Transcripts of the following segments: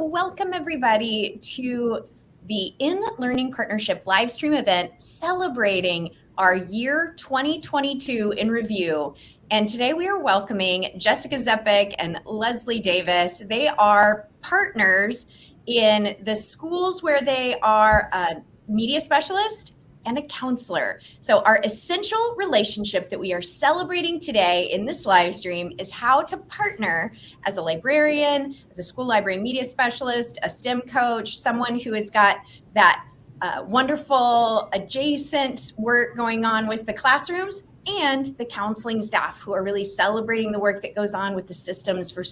welcome everybody to the In Learning Partnership live stream event celebrating our year 2022 in review. And today we are welcoming Jessica Zepik and Leslie Davis. They are partners in the schools where they are a media specialist and a counselor. So our essential relationship that we are celebrating today in this live stream is how to partner as a librarian, as a school library media specialist, a STEM coach, someone who has got that wonderful adjacent work going on with the classrooms, and the counseling staff who are really celebrating the work that goes on with the systems for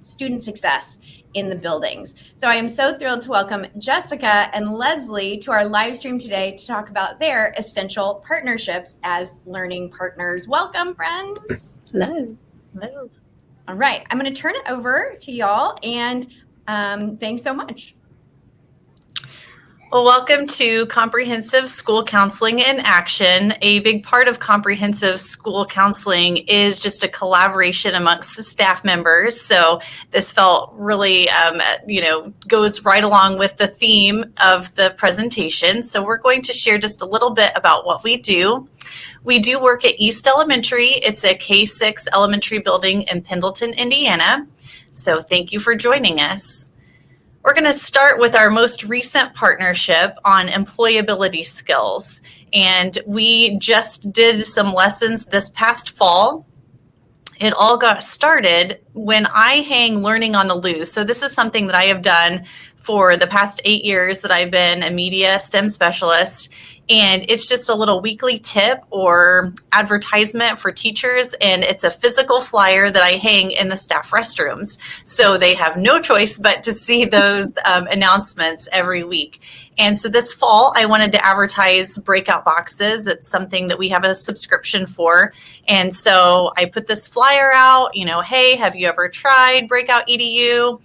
student success in the buildings. So I am so thrilled to welcome Jessica and Leslie to our live stream today to talk about their essential partnerships as learning partners. Welcome, friends. Hello. Hello. All right, I'm going to turn it over to y'all, and thanks so much. Well, welcome to Comprehensive School Counseling in Action. A big part of comprehensive school counseling is just a collaboration amongst the staff members. So this felt really, goes right along with the theme of the presentation. So we're going to share just a little bit about what we do. We do work at East Elementary. It's a K-6 elementary building in Pendleton, Indiana. So thank you for joining us. We're going to start with our most recent partnership on employability skills. And we just did some lessons this past fall. It all got started when I hang learning on the loose. So this is something that I have done for the past 8 years that I've been a media STEM specialist. And it's just a little weekly tip or advertisement for teachers. And it's a physical flyer that I hang in the staff restrooms. So they have no choice but to see those announcements every week. And so this fall, I wanted to advertise Breakout boxes. It's something that we have a subscription for. And so I put this flyer out, hey, have you ever tried Breakout EDU?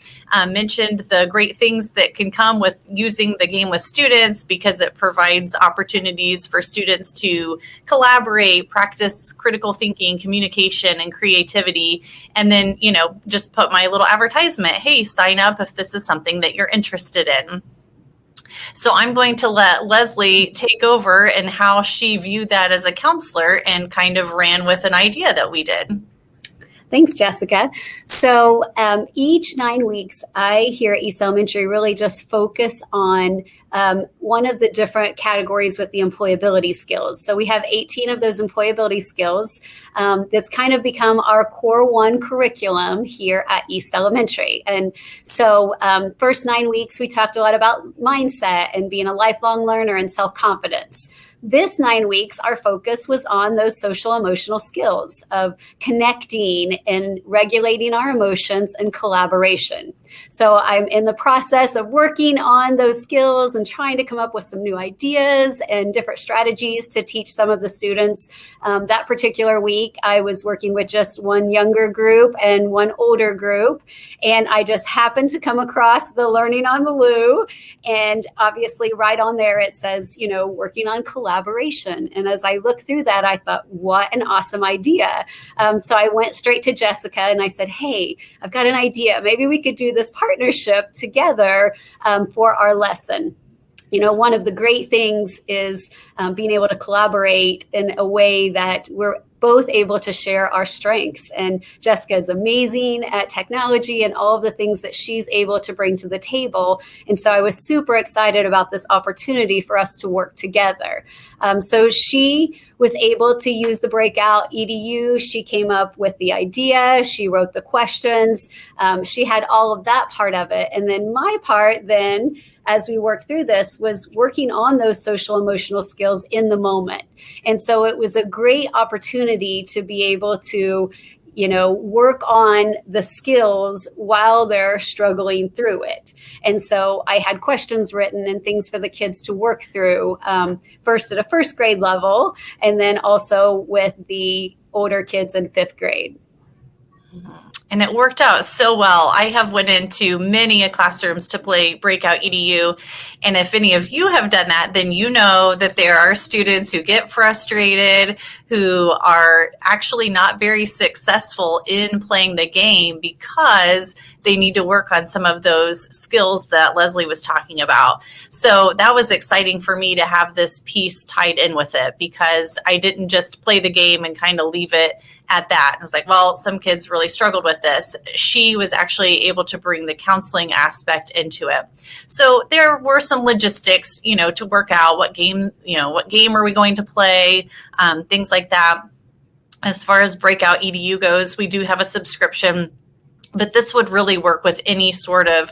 Mentioned the great things that can come with using the game with students because it provides opportunities for students to collaborate, practice critical thinking, communication, and creativity. And then, just put my little advertisement, hey, sign up if this is something that you're interested in. So I'm going to let Leslie take over and how she viewed that as a counselor and kind of ran with an idea that we did. Thanks, Jessica. So each 9 weeks, I here at East Elementary really just focus on one of the different categories with the employability skills. So we have 18 of those employability skills. That's kind of become our core one curriculum here at East Elementary. And so first 9 weeks, we talked a lot about mindset and being a lifelong learner and self-confidence. This 9 weeks, our focus was on those social emotional skills of connecting and regulating our emotions and collaboration. So I'm in the process of working on those skills and trying to come up with some new ideas and different strategies to teach some of the students. That particular week, I was working with just one younger group and one older group. And I just happened to come across the Learning on the Loo. And obviously right on there, it says, working on collaboration. And as I looked through that, I thought, what an awesome idea. So I went straight to Jessica and I said, hey, I've got an idea. Maybe we could do this partnership together for our lesson. One of the great things is being able to collaborate in a way that we're both able to share our strengths. And Jessica is amazing at technology and all of the things that she's able to bring to the table. And so I was super excited about this opportunity for us to work together. So she was able to use the Breakout EDU. She came up with the idea. She wrote the questions. She had all of that part of it. And then my part then, as we worked through this, was working on those social emotional skills in the moment. And so it was a great opportunity to be able to, work on the skills while they're struggling through it. And so I had questions written and things for the kids to work through, first at a first grade level, and then also with the older kids in fifth grade. And it worked out so well. I have went into many classrooms to play Breakout EDU. And if any of you have done that, then you know that there are students who get frustrated, who are actually not very successful in playing the game because they need to work on some of those skills that Leslie was talking about. So that was exciting for me to have this piece tied in with it, because I didn't just play the game and kind of leave it at that. And I was like, well, some kids really struggled with this. She was actually able to bring the counseling aspect into it. So there were some logistics, to work out what game are we going to play, things like that. As far as Breakout EDU goes, we do have a subscription, but this would really work with any sort of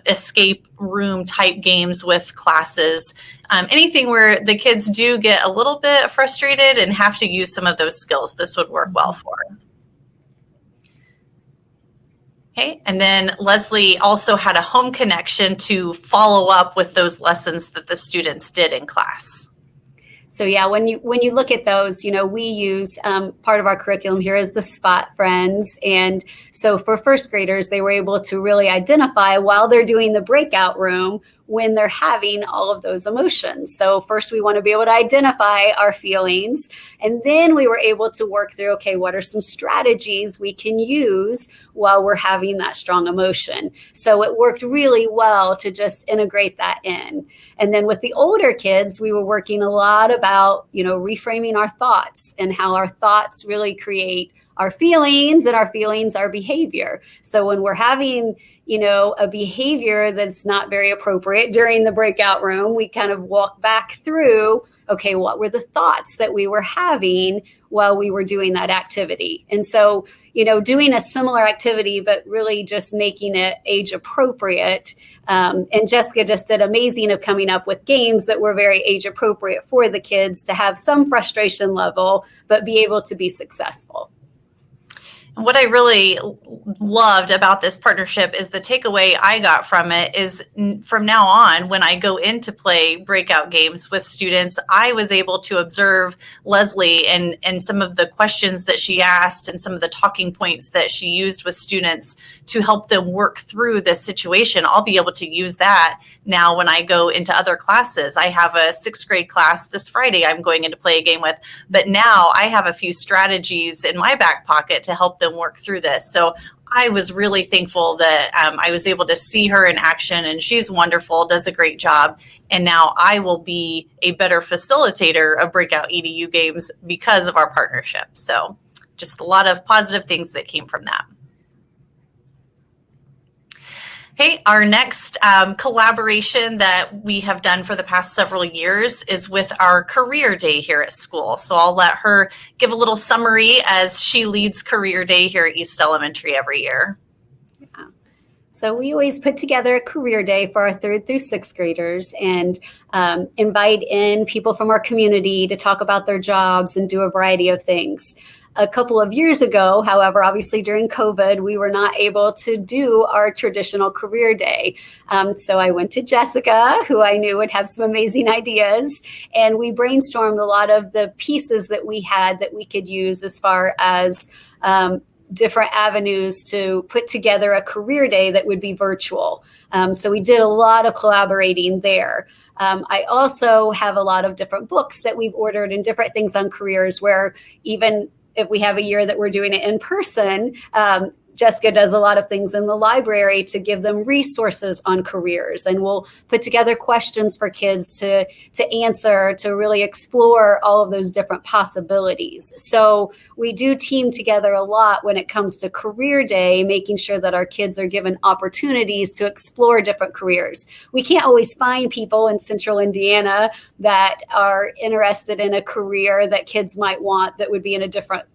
escape room type games with classes, anything where the kids do get a little bit frustrated and have to use some of those skills. This would work well for. Okay, and then Leslie also had a home connection to follow up with those lessons that the students did in class. So yeah, when you look at those, we use part of our curriculum here is the Spot Friends. And so for first graders, they were able to really identify while they're doing the breakout room when they're having all of those emotions. So first we want to be able to identify our feelings, and then we were able to work through, okay, what are some strategies we can use while we're having that strong emotion? So it worked really well to just integrate that in. And then with the older kids, we were working a lot about, reframing our thoughts and how our thoughts really create our feelings, and our feelings our behavior. So when we're having, a behavior that's not very appropriate during the breakout room, we kind of walk back through, okay, what were the thoughts that we were having while we were doing that activity? And so, doing a similar activity, but really just making it age appropriate. And Jessica just did amazing of coming up with games that were very age appropriate for the kids to have some frustration level, but be able to be successful. What I really loved about this partnership is the takeaway I got from it is from now on, when I go in to play breakout games with students, I was able to observe Leslie and some of the questions that she asked and some of the talking points that she used with students to help them work through this situation. I'll be able to use that now when I go into other classes. I have a 6th grade class this Friday I'm going in to play a game with, but now I have a few strategies in my back pocket to help them work through this. So I was really thankful that I was able to see her in action, and she's wonderful, does a great job. And now I will be a better facilitator of Breakout EDU games because of our partnership. So just a lot of positive things that came from that. Okay, our next collaboration that we have done for the past several years is with our career day here at school. So I'll let her give a little summary as she leads career day here at East Elementary every year. Yeah. So we always put together a career day for our 3rd through 6th graders and invite in people from our community to talk about their jobs and do a variety of things. A couple of years ago, however, obviously during COVID, we were not able to do our traditional career day. So I went to Jessica, who I knew would have some amazing ideas, and we brainstormed a lot of the pieces that we had that we could use as far as different avenues to put together a career day that would be virtual. So we did a lot of collaborating there. I also have a lot of different books that we've ordered and different things on careers where even if we have a year that we're doing it in person, Jessica does a lot of things in the library to give them resources on careers, and we'll put together questions for kids to answer, to really explore all of those different possibilities. So we do team together a lot when it comes to career day, making sure that our kids are given opportunities to explore different careers. We can't always find people in Central Indiana that are interested in a career that kids might want that would be in a different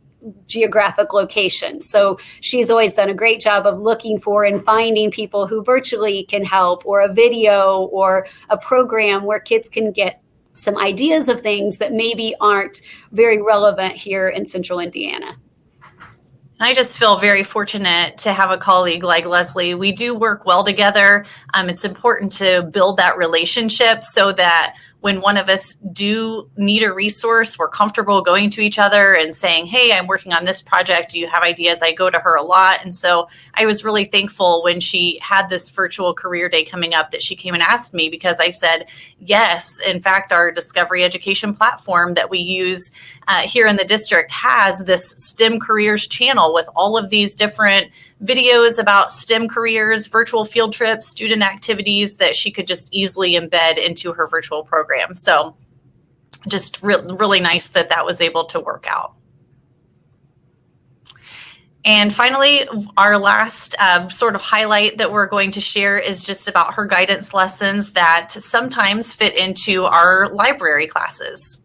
geographic location. So she's always done a great job of looking for and finding people who virtually can help, or a video or a program where kids can get some ideas of things that maybe aren't very relevant here in Central Indiana. I just feel very fortunate to have a colleague like Leslie. We do work well together. It's important to build that relationship so that when one of us do need a resource, we're comfortable going to each other and saying, hey, I'm working on this project. Do you have ideas? I go to her a lot. And so I was really thankful when she had this virtual career day coming up that she came and asked me, because I said, yes, in fact, our Discovery Education platform that we use here in the district has this STEM careers channel with all of these different videos about STEM careers, virtual field trips, student activities that she could just easily embed into her virtual program. So just really nice that that was able to work out. And finally, our last sort of highlight that we're going to share is just about her guidance lessons that sometimes fit into our library classes.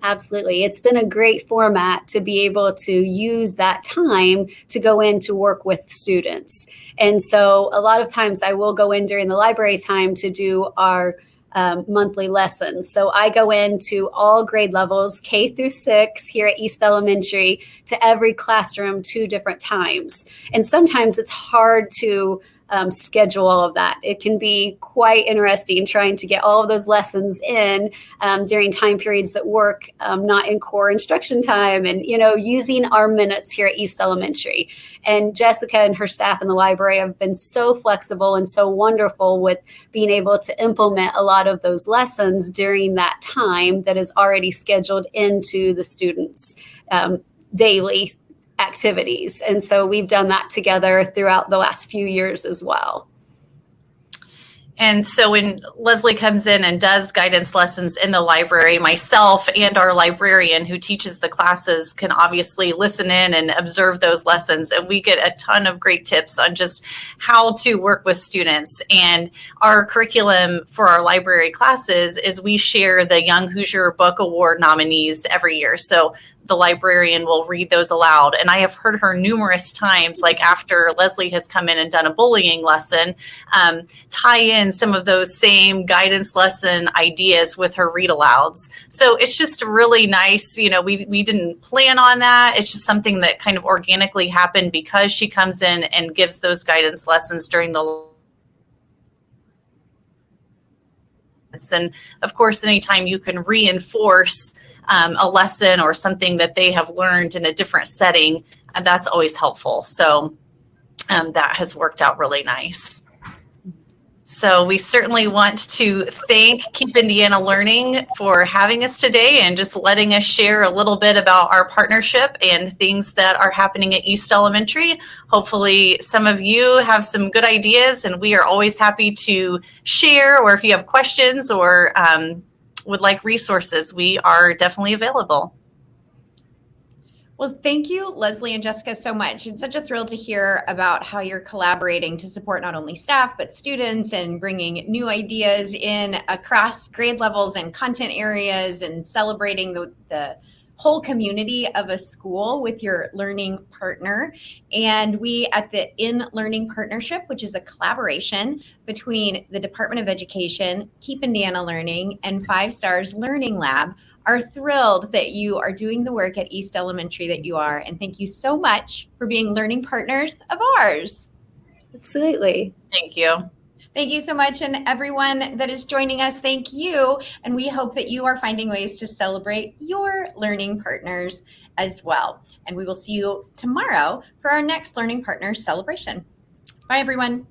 Absolutely. It's been a great format to be able to use that time to go in to work with students. And so a lot of times I will go in during the library time to do our monthly lessons. So I go into all grade levels, K through 6 here at East Elementary, to every classroom 2 different times. And sometimes it's hard to schedule all of that. It can be quite interesting trying to get all of those lessons in during time periods that work not in core instruction time, and using our minutes here at East Elementary. And Jessica and her staff in the library have been so flexible and so wonderful with being able to implement a lot of those lessons during that time that is already scheduled into the students' daily activities. And so we've done that together throughout the last few years as well. And so when Leslie comes in and does guidance lessons in the library, myself and our librarian who teaches the classes can obviously listen in and observe those lessons. And we get a ton of great tips on just how to work with students. And our curriculum for our library classes is we share the Young Hoosier Book Award nominees every year. So the librarian will read those aloud. And I have heard her numerous times, like after Leslie has come in and done a bullying lesson, tie in some of those same guidance lesson ideas with her read alouds. So it's just really nice. We didn't plan on that. It's just something that kind of organically happened because she comes in and gives those guidance lessons during the. And of course, anytime you can reinforce a lesson or something that they have learned in a different setting, that's always helpful. So that has worked out really nice. So we certainly want to thank Keep Indiana Learning for having us today and just letting us share a little bit about our partnership and things that are happening at East Elementary. Hopefully some of you have some good ideas, and we are always happy to share, or if you have questions or would like resources, we are definitely available. Well, thank you, Leslie and Jessica, so much. It's such a thrill to hear about how you're collaborating to support not only staff, but students, and bringing new ideas in across grade levels and content areas, and celebrating the whole community of a school with your learning partner. And we at the In Learning Partnership, which is a collaboration between the Department of Education, Keep Indiana Learning, and 5 Stars Learning Lab, are thrilled that you are doing the work at East Elementary that you are. And thank you so much for being learning partners of ours. Absolutely. Thank you. Thank you so much. And everyone that is joining us, thank you. And we hope that you are finding ways to celebrate your learning partners as well. And we will see you tomorrow for our next Learning Partners celebration. Bye, everyone.